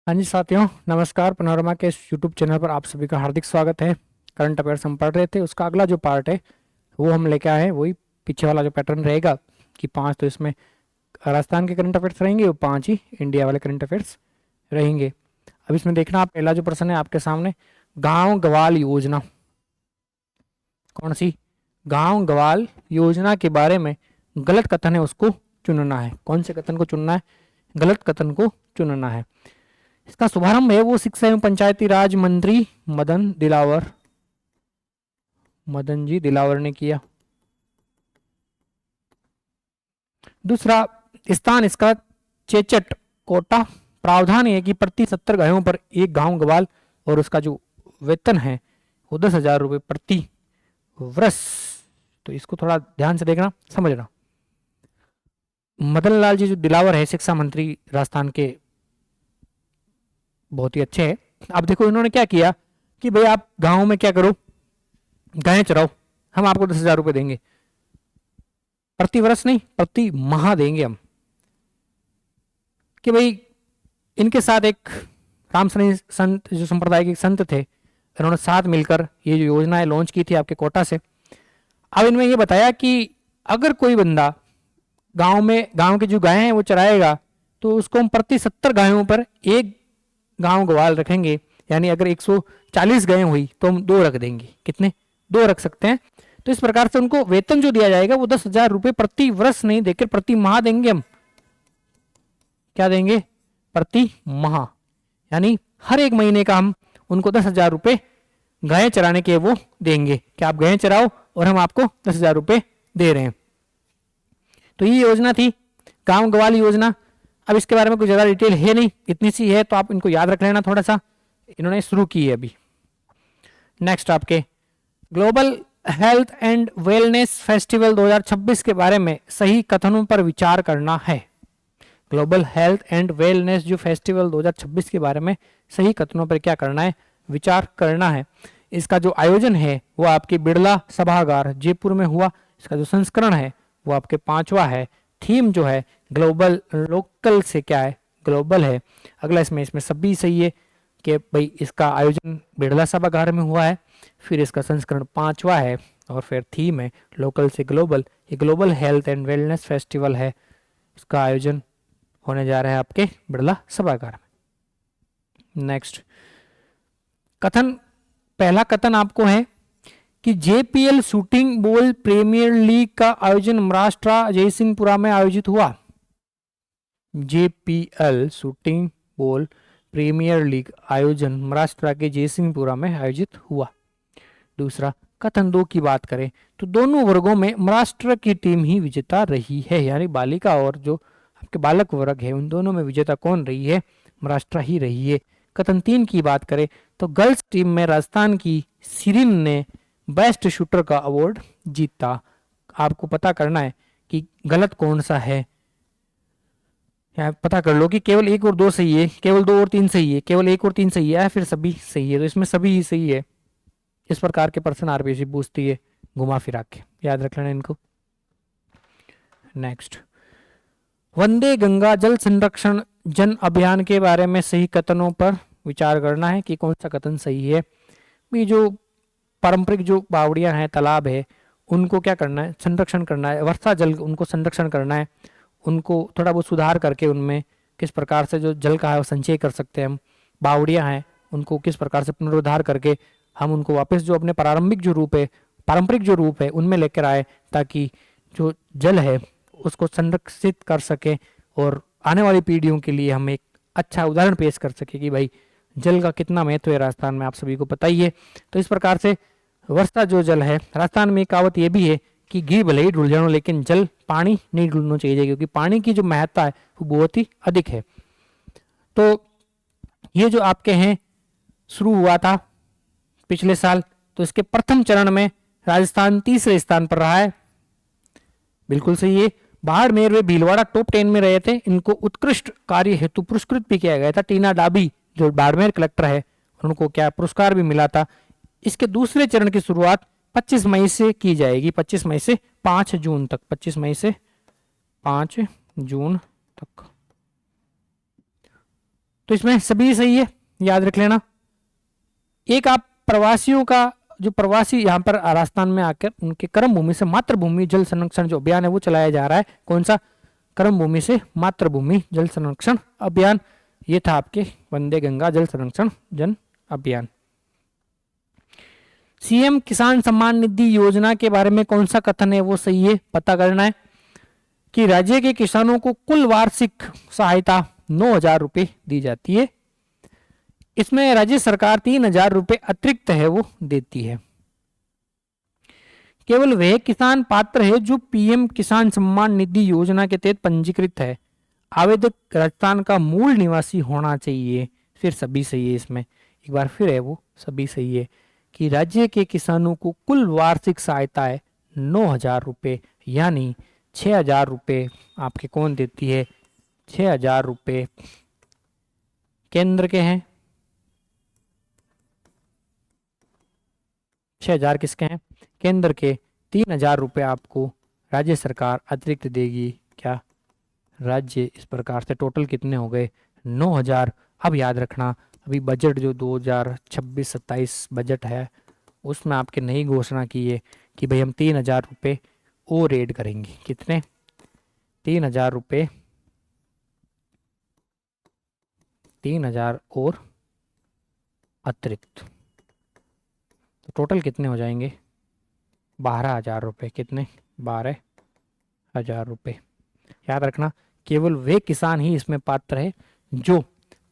हाँ जी साथियों, नमस्कार। पनोरमा के इस यूट्यूब चैनल पर आप सभी का हार्दिक स्वागत है। करंट अफेयर्स हम पढ़ रहे थे, उसका अगला जो पार्ट है वो हम लेके आए हैं। वही पीछे वाला जो पैटर्न रहेगा कि 5 तो इसमें राजस्थान के करंट अफेयर्स रहेंगे और 5 ही इंडिया वाले करंट अफेयर्स रहेंगे। अब इसमें देखना, आप पहला जो प्रश्न है आपके सामने, गांव गवाल योजना कौन सी? गांव गवाल योजना के बारे में गलत कथन है, उसको चुनना है। कौन से कथन को चुनना है? गलत कथन को चुनना है। इसका शुभारंभ है वो शिक्षा एवं पंचायती राज मंत्री मदन जी दिलावर ने किया। दूसरा स्थान इसका चेचट कोटा। प्रावधान है कि प्रति 70 गायों पर एक गांव गवाल और उसका जो वेतन है वो 10,000 रुपये प्रति वर्ष। तो इसको थोड़ा ध्यान से देखना, समझना। मदन लाल जी जो दिलावर है शिक्षा मंत्री राजस्थान के, बहुत ही अच्छे हैं। अब देखो इन्होंने क्या किया कि भाई आप गांव में क्या करो, गायें चराओ, हम आपको 10,000 रुपये देंगे। प्रति वर्ष नहीं, प्रति माह देंगे हम। कि भाई इनके साथ एक रामसरणी संत जो संप्रदाय के संत थे, इन्होंने साथ मिलकर ये जो योजना है लॉन्च की थी आपके कोटा से। अब इनमें ये बताया कि अगर कोई बंदा गांव की जो गायें हैं वो चराएगा तो उसको हम प्रति 70 गायों पर एक गांव गवाल रखेंगे। यानी अगर 140 गायें हुई तो हम 2 रख देंगे। कितने? 2 रख सकते हैं। तो इस प्रकार से उनको वेतन जो दिया जाएगा वो 10,000 रुपये प्रति वर्ष नहीं देकर प्रति माह देंगे हम। क्या देंगे? प्रति माह। यानी हर एक महीने का हम उनको 10,000 रुपये गायें चराने के वो देंगे कि आप गायें चराओ और हम आपको 10,000 रुपये दे रहे हैं। तो ये योजना थी गांव गवाल योजना। अब इसके बारे में कुछ ज़्यादा डिटेल है नहीं, इतनी सी है, तो आप इनको याद रख लेना थोड़ा सा। इन्होंने शुरू की है अभी। नेक्स्ट आपके global health and wellness festival 2026 के बारे में सही कथनों पर विचार करना है। ग्लोबल हेल्थ एंड वेलनेस जो फेस्टिवल 2026 के बारे में सही कथनों पर क्या करना है? विचार करना है। इसका जो आयोजन है वो आपके बिड़ला सभागार जयपुर में हुआ। इसका जो संस्करण है वो आपके 5वां है। थीम जो है ग्लोबल, लोकल से क्या है? ग्लोबल है। अगला इसमें सभी सही है कि भाई इसका आयोजन बिड़ला सभागार में हुआ है, फिर इसका संस्करण 5वां है और फिर थीम है लोकल से ग्लोबल। ये global health and wellness festival है, इसका आयोजन होने जा रहा है आपके बिड़ला सभागार में। नेक्स्ट कथन, पहला कथन आपको है कि JPL shooting ball premier league का आयोजन महाराष्ट्र जयसिंहपुरा में आयोजित हुआ। JPL shooting ball premier league आयोजन महाराष्ट्र के जयसिंहपुरा में आयोजित हुआ। दूसरा कथन 2 की बात करें तो दोनों वर्गों में महाराष्ट्र की टीम ही विजेता रही है। यानी बालिका और जो आपके बालक वर्ग है उन दोनों में विजेता कौन रही है? महाराष्ट्र ही रही है। कथन 3 की बात करें तो गर्ल्स टीम में राजस्थान की सिरिन ने बेस्ट शूटर का अवार्ड जीता। आपको पता करना है कि गलत कौन सा है। यहाँ पता कर लो कि केवल 1 और 2 सही है, केवल 2 और 3 सही है, केवल 1 और 3 सही है, फिर सभी सही है। तो इसमें सभी ही सही है। इस प्रकार के प्रश्न आरबीएससी पूछती है घुमा फिरा के, याद रख लेना इनको। नेक्स्ट वंदे गंगा जल संरक्षण जन अभियान के बारे में सही कथनों पर विचार करना है कि कौन सा कथन सही है। ये जो पारंपरिक जो बावड़ियां हैं, तालाब है, उनको क्या करना है? संरक्षण करना है। वर्षा जल उनको संरक्षण करना है, उनको थोड़ा बहुत सुधार करके उनमें किस प्रकार से जो जल का है वो संचय कर सकते हैं हम। बावड़ियां हैं उनको किस प्रकार से पुनरुद्धार करके हम उनको वापस जो अपने प्रारंभिक जो रूप है, पारंपरिक जो रूप है उनमें लेकर आए, ताकि जो जल है उसको संरक्षित कर सके और आने वाली पीढ़ियों के लिए हम एक अच्छा उदाहरण पेश कर सके कि भाई जल का कितना महत्व है राजस्थान में, आप सभी को पता ही है। तो इस प्रकार से वर्षा जो जल है, राजस्थान में एक कहावत ये भी है कि घी भले ही ढुल जानो लेकिन जल पानी नहीं ढूंढना चाहिए, क्योंकि पानी की जो महत्ता है वो बहुत ही अधिक है। तो ये जो आपके हैं शुरू हुआ था पिछले साल, तो इसके प्रथम चरण में राजस्थान तीसरे स्थान पर रहा है। बिल्कुल सही है। बाड़मेर व भीलवाड़ा टॉप 10 में रहे थे। इनको उत्कृष्ट कार्य हेतु पुरस्कृत भी किया गया था। टीना डाबी जो बाड़मेर कलेक्टर है उनको क्या पुरस्कार भी मिला था। इसके दूसरे चरण की शुरुआत 25 मई से की जाएगी। 25 मई से 5 जून तक। 25 मई से 5 जून तक। तो इसमें सभी सही है, याद रख लेना। एक आप प्रवासियों का, जो प्रवासी यहाँ पर राजस्थान में आकर उनके कर्म भूमि से मातृभूमि जल संरक्षण जो अभियान है वो चलाया जा रहा है। कौन सा? कर्म भूमि से मातृभूमि जल संरक्षण अभियान। ये था आपके वंदे गंगा जल संरक्षण जन अभियान। सीएम किसान सम्मान निधि योजना के बारे में कौन सा कथन है वो सही है, पता करना है कि राज्य के किसानों को कुल वार्षिक सहायता 9,000 रुपए दी जाती है। इसमें राज्य सरकार 3,000 रुपए अतिरिक्त है वो देती है। केवल वह किसान पात्र है जो पीएम किसान सम्मान निधि योजना के तहत पंजीकृत है। आवेदक राजस्थान का मूल निवासी होना चाहिए। फिर सभी सही है, इसमें एक बार फिर है वो सभी सही है कि राज्य के किसानों को कुल वार्षिक सहायता है 9,000 रुपए, यानी 6,000 रुपए आपके कौन देती है? 6,000 रुपए केंद्र के हैं, 6,000 किसके हैं? केंद्र के। 3,000 रुपए आपको राज्य सरकार अतिरिक्त देगी। क्या? राज्य। इस प्रकार से टोटल कितने हो गए? 9,000। अब याद रखना, अभी बजट जो 2026-27 बजट है उसमें आपके नई घोषणा की है कि भाई हम 3,000 रुपये और ऐड करेंगे। कितने? 3,000 रुपये, 3,000 और अतिरिक्त, तो टोटल कितने हो जाएंगे? 12,000 रुपये। कितने? 12,000 रुपये। याद रखना, केवल वे किसान ही इसमें पात्र है जो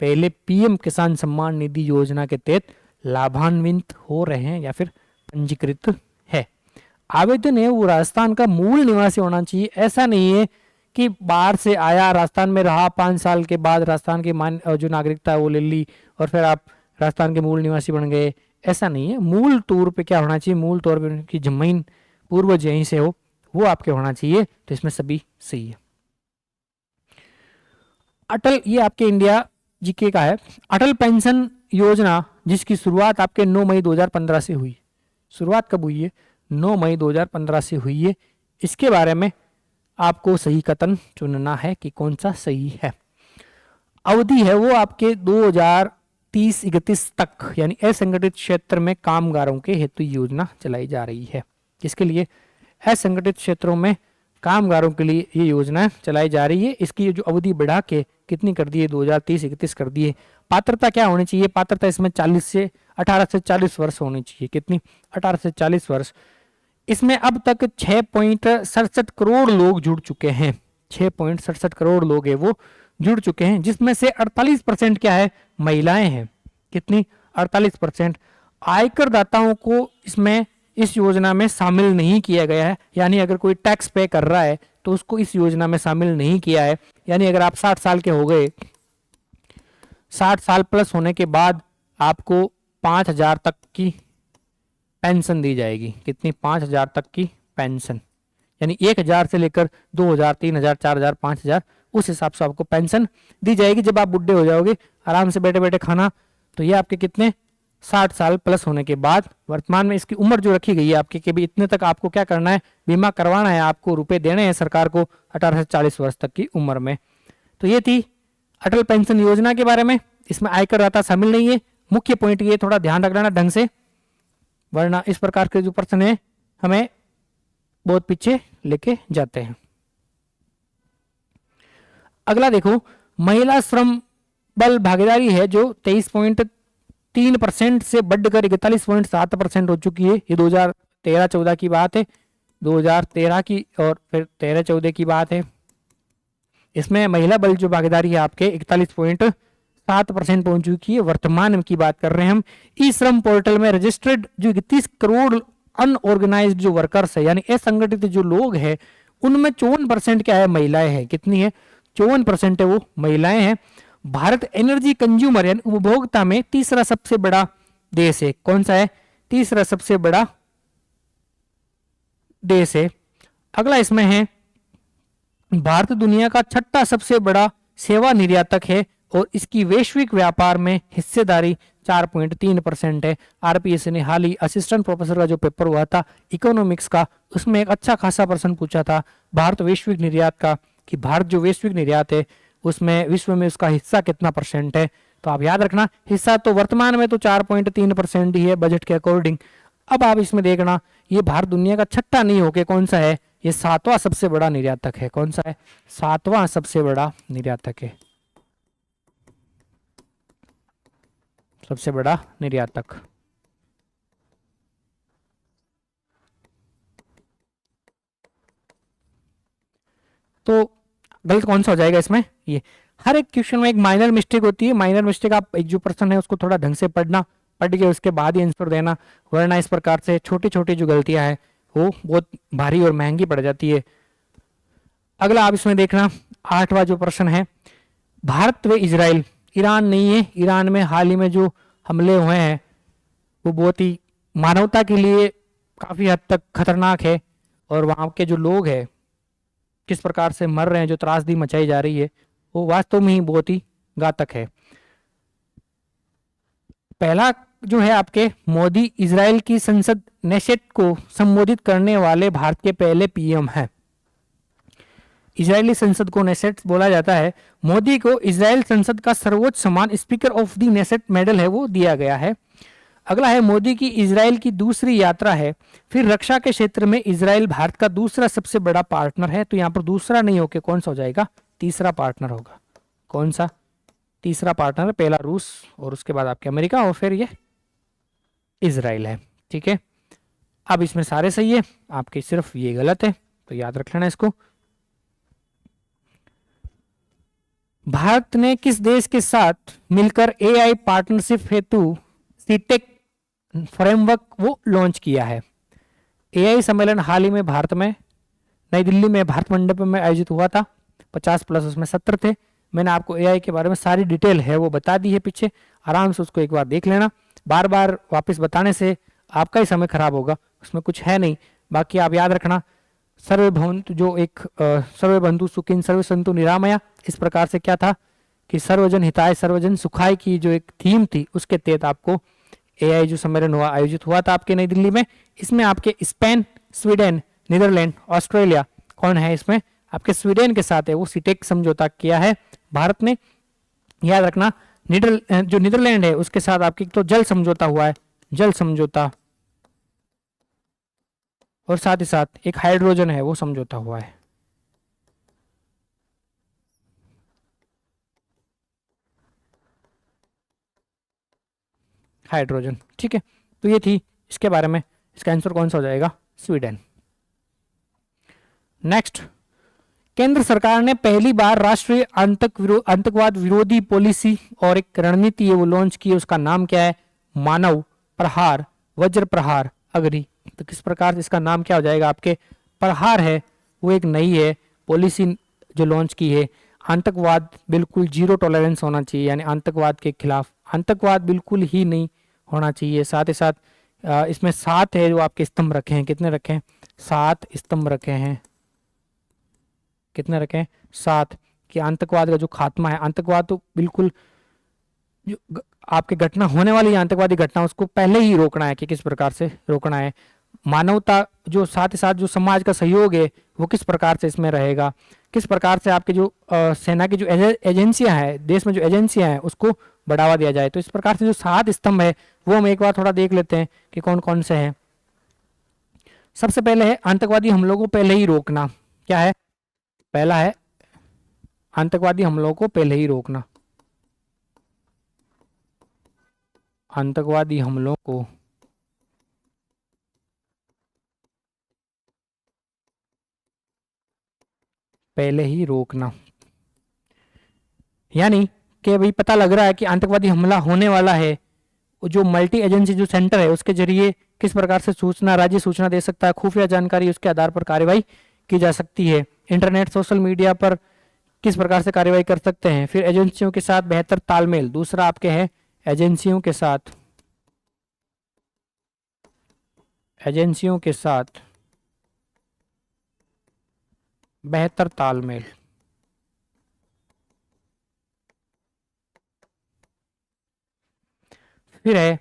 पहले पीएम किसान सम्मान निधि योजना के तहत लाभान्वित हो रहे हैं या फिर पंजीकृत है। आवेदन है वो राजस्थान का मूल निवासी होना चाहिए। ऐसा नहीं है कि बाहर से आया, राजस्थान में रहा, 5 साल के बाद राजस्थान की जो नागरिकता है वो ले ली और फिर आप राजस्थान के मूल निवासी बन गए। ऐसा नहीं है। मूल तौर पे क्या होना चाहिए? मूल तौर पे उनकी जमीन पूर्वज यहीं से हो, वो आपके होना चाहिए। तो इसमें सभी सही है। अटल, ये आपके इंडिया जीके का है। अटल पेंशन योजना जिसकी शुरुआत आपके 9 मई 2015 से हुई। शुरुआत कब हुई है? 9 मई 2015 से हुई है। इसके बारे में आपको सही कथन चुनना है कि कौन सा सही है। अवधि है वो आपके 2030-31 तक, यानी असंगठित क्षेत्र में कामगारों के हेतु योजना चलाई जा रही है। किसके लिए? असंगठित क्षेत्रों में कामगारों के लिए ये योजना चलाई जा रही है। इसकी जो अवधि बढ़ा के कितनी कर दी है? 2030-31 कर दी है। पात्रता क्या होनी चाहिए? पात्रता इसमें 18 से 40 वर्ष होनी चाहिए। कितनी? 18 से 40 वर्ष। इसमें अब तक 6.67 करोड़ लोग जुड़ चुके हैं। 6.67 करोड़ लोग है वो जुड़ चुके हैं, जिसमें से 48% क्या है? महिलाएं हैं। कितनी? 48%। आयकर दाताओं को इसमें इस योजना में शामिल नहीं किया गया है, यानी अगर कोई टैक्स पे कर रहा है तो उसको इस योजना में शामिल नहीं किया है। यानी अगर आप 60 साल के हो गए, 60 साल प्लस होने के बाद आपको 5,000 तक की पेंशन दी जाएगी। कितनी? 5,000 तक की पेंशन, यानी 1,000 से लेकर 2,000, 3,000, 4,000, 5,000, उस हिसाब से आपको पेंशन दी जाएगी। जब आप बुढ़े हो जाओगे, आराम से बैठे बैठे खाना, तो ये आपके कितने? 60 साल प्लस होने के बाद। वर्तमान में इसकी उम्र जो रखी गई है आपके, कि भी इतने तक आपको क्या करना है? बीमा करवाना है, आपको रुपए देने हैं सरकार को 18 से 40 वर्ष तक की उम्र में। तो ये थी अटल पेंशन योजना के बारे में। इसमें आयकर दाता शामिल नहीं है। मुख्य पॉइंट ये थोड़ा ध्यान रख लेना ढंग से, वरना इस प्रकार के जो प्रश्न है हमें बहुत पीछे लेके जाते हैं। अगला देखो, महिला श्रम बल भागीदारी है जो 23.3% से बढ़कर 41.7% हो चुकी है। ये 2013-14 की बात है, 2013 की और फिर 13-14 की बात है। इसमें महिला बल जो भागीदारी है आपके 41.7% पहुंच चुकी है। वर्तमान की बात कर रहे हैं हम। ई श्रम पोर्टल में रजिस्टर्ड जो 31 करोड़ अनऑर्गेनाइज्ड जो वर्कर्स है, यानी असंगठित जो लोग हैं, उनमें 54% क्या है? महिलाएं हैं। कितनी है? 54% है वो महिलाएं हैं। भारत एनर्जी कंज्यूमर यानी उपभोक्ता में तीसरा सबसे बड़ा देश है। कौन सा है? तीसरा सबसे बड़ा देश है। अगला इसमें है, भारत दुनिया का छठा सबसे बड़ा सेवा निर्यातक है और इसकी वैश्विक व्यापार में हिस्सेदारी 4.3% है। आरपीएससी ने हाल ही असिस्टेंट प्रोफेसर का जो पेपर हुआ था इकोनॉमिक्स का, उसमें एक अच्छा खासा प्रश्न पूछा था भारत वैश्विक निर्यात का, कि भारत जो वैश्विक निर्यात है उसमें विश्व में उसका हिस्सा कितना % है। तो आप याद रखना हिस्सा तो वर्तमान में तो 4.3% ही है बजट के अकॉर्डिंग। अब आप इसमें देखना ये भारत दुनिया का छठा नहीं होके कौन सा है, ये सातवां सबसे बड़ा निर्यातक है। कौन सा है? सातवां सबसे बड़ा निर्यातक है, सबसे बड़ा निर्यातक। तो गलत कौन सा हो जाएगा इसमें? ये हर एक क्वेश्चन में एक माइनर मिस्टेक होती है, माइनर मिस्टेक आप एक जो प्रश्न है उसको थोड़ा ढंग से पढ़ना, पढ़ के उसके बाद ही आंसर देना, वरना इस प्रकार से छोटी छोटी जो गलतियां हैं वो बहुत भारी और महंगी पड़ जाती है। अगला आप इसमें देखना 8वां जो प्रश्न है, भारत व इजराइल, ईरान नहीं है, ईरान में हाल ही में जो हमले हुए हैं वो बहुत ही मानवता के लिए काफी हद तक खतरनाक है, और वहां के जो लोग हैं किस प्रकार से मर रहे हैं, जो त्रासदी मचाई जा रही है वो वास्तव में ही बहुत ही घातक है। पहला जो है आपके मोदी इजराइल की संसद नेशेट को संबोधित करने वाले भारत के पहले पीएम हैं। इजरायली संसद को नेसेट बोला जाता है। मोदी को इजराइल संसद का सर्वोच्च सम्मान speaker of the Knesset medal है वो दिया गया है। अगला है मोदी की इजराइल की दूसरी यात्रा है। फिर रक्षा के क्षेत्र में इजराइल भारत का दूसरा सबसे बड़ा पार्टनर है। तो यहाँ पर दूसरा नहीं होके कौन सा हो जाएगा? तीसरा पार्टनर होगा। कौन सा? तीसरा पार्टनर, पहला रूस और उसके बाद आपके अमेरिका और फिर ये इजराइल है। ठीक है, अब इसमें सारे सही है, आपके सिर्फ ये गलत है, तो याद रख लेना इसको। भारत ने किस देश के साथ मिलकर एआई पार्टनरशिप हेतु सीटेक फ्रेमवर्क वो लॉन्च किया है? एआई सम्मेलन हाल ही में भारत में नई दिल्ली में भारत मंडप में आयोजित हुआ था। 50+ उसमें सत्र थे। मैंने आपको एआई के बारे में सारी डिटेल है वो बता दी है पीछे, आराम से उसको एक बार देख लेना। बार बार वापस बताने से आपका ही समय खराब होगा, उसमें कुछ है नहीं। बाकी आप याद रखना सर्वे भवन्तु जो एक सर्वे बंधु सुखिन सर्वे संतु निरामया, इस प्रकार से क्या था कि सर्वजन हिताय सर्वजन सुखाय की जो एक थीम थी उसके तहत आपको एआई जो सम्मेलन हुआ आयोजित हुआ था आपके नई दिल्ली में। इसमें आपके स्पेन, स्वीडन, नीदरलैंड, ऑस्ट्रेलिया कौन है इसमें? आपके स्वीडन के साथ है वो सीटेक समझौता किया है भारत ने। याद रखना जो नीदरलैंड है उसके साथ आपकी तो जल समझौता हुआ है, जल समझौता, और साथ ही साथ एक हाइड्रोजन है वो समझौता हुआ है। हाइड्रोजन, ठीक है। तो ये थी इसके बारे में, इसका आंसर कौन सा हो जाएगा? स्वीडन। नेक्स्ट, केंद्र सरकार ने पहली बार राष्ट्रीय आतंकवाद विरोधी पॉलिसी और एक रणनीति है वो लॉन्च की है, उसका नाम क्या है? मानव प्रहार वज्र प्रहार अग्नि। तो किस प्रकार से इसका नाम क्या हो जाएगा आपके? प्रहार है वो एक नई है पॉलिसी जो लॉन्च की है। आतंकवाद बिल्कुल जीरो टॉलरेंस होना चाहिए, यानी आतंकवाद के खिलाफ आतंकवाद बिल्कुल ही नहीं होना चाहिए। साथ ही साथ इसमें 7 है जो आपके स्तंभ रखे हैं। कितने रखे हैं? 7 स्तंभ रखे हैं। कितने रखे हैं? 7। कि आतंकवाद का जो खात्मा है, आतंकवाद तो बिल्कुल जो आपके घटना होने वाली आतंकवादी घटना उसको पहले ही रोकना है कि किस प्रकार से रोकना है। मानवता जो साथ ही साथ जो समाज का सहयोग है वो किस प्रकार से इसमें रहेगा, किस प्रकार से आपके जो सेना की जो एजेंसियां हैं, देश में जो एजेंसियां हैं उसको बढ़ावा दिया जाए। तो इस प्रकार से जो 7 स्तंभ है वो हम एक बार थोड़ा देख लेते हैं कि कौन कौन से हैं। सबसे पहले है आतंकवादी हमलों को पहले ही रोकना। क्या है? पहला है आतंकवादी हमलों को पहले ही रोकना। आतंकवादी हमलों को पहले ही रोकना, यानी कि भाई पता लग रहा है कि आतंकवादी हमला होने वाला है, जो मल्टी एजेंसी जो सेंटर है उसके जरिए किस प्रकार से सूचना राज्य सूचना दे सकता है, खुफिया जानकारी उसके आधार पर कार्रवाई की जा सकती है। इंटरनेट सोशल मीडिया पर किस प्रकार से कार्रवाई कर सकते हैं। फिर एजेंसियों के साथ बेहतर तालमेल, दूसरा आपके है एजेंसियों के साथ बेहतर तालमेल। फिर है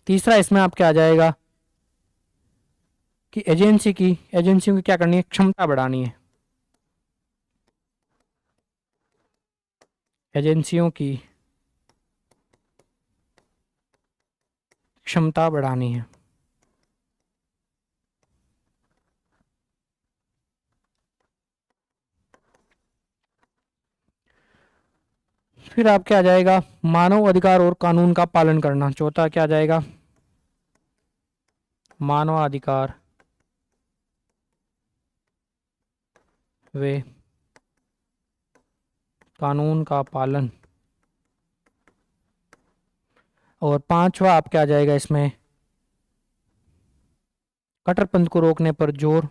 तीसरा इसमें आपके आ जाएगा कि एजेंसियों की क्या करनी है? क्षमता बढ़ानी है। एजेंसियों की क्षमता बढ़ानी है। फिर आपके आ जाएगा मानव अधिकार और कानून का पालन करना। चौथा क्या आ जाएगा? मानवाधिकार वे कानून का पालन। और पांचवा आपके आ जाएगा इसमें कट्टरपंथ को रोकने पर जोर।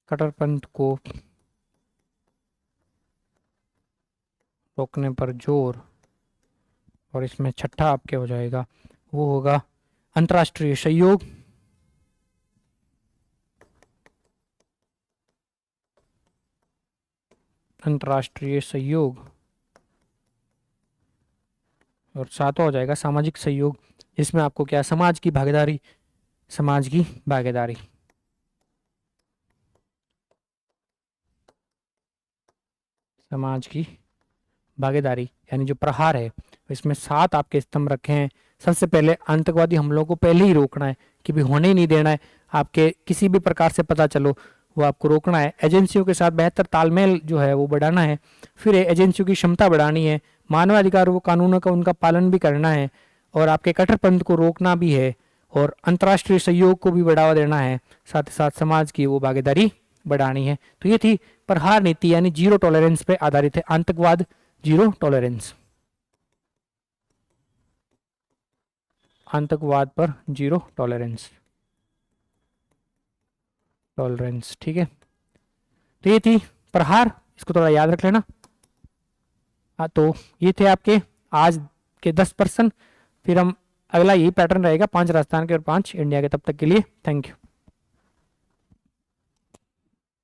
कट्टरपंथ को रोकने पर जोर। और इसमें छठा आपके हो जाएगा, वो होगा अंतर्राष्ट्रीय सहयोग। अंतर्राष्ट्रीय सहयोग। और सातवां हो जाएगा सामाजिक सहयोग, जिसमें आपको क्या, समाज की भागीदारी। समाज की भागीदारी। समाज की भागीदारी यानी जो प्रहार है, इसमें 7 आपके स्तंभ रखे हैं। सबसे पहले आतंकवादी हमलों को पहले ही रोकना है कि भी होने ही नहीं देना है। आपके किसी भी प्रकार से पता चलो वो आपको रोकना है। एजेंसियों के साथ बेहतर तालमेल जो है वो बढ़ाना है। फिर एजेंसियों की क्षमता बढ़ानी है। मानवाधिकार वो कानूनों का उनका पालन भी करना है। और आपके कट्टरपंथ को रोकना भी है। और अंतर्राष्ट्रीय सहयोग को भी बढ़ावा देना है। साथ ही साथ समाज की वो भागीदारी बढ़ानी है। तो ये थी प्रहार नीति यानी जीरो टॉलरेंस पे आधारित है। आतंकवाद जीरो टॉलरेंस। आतंकवाद पर जीरो टॉलरेंस। टॉलरेंस, ठीक है। तो ये थी प्रहार, इसको थोड़ा याद रख लेना। हाँ, तो ये थे आपके आज के 10 पर्सन। फिर हम अगला यही पैटर्न रहेगा, 5 राजस्थान के और 5 इंडिया के। तब तक के लिए थैंक यू।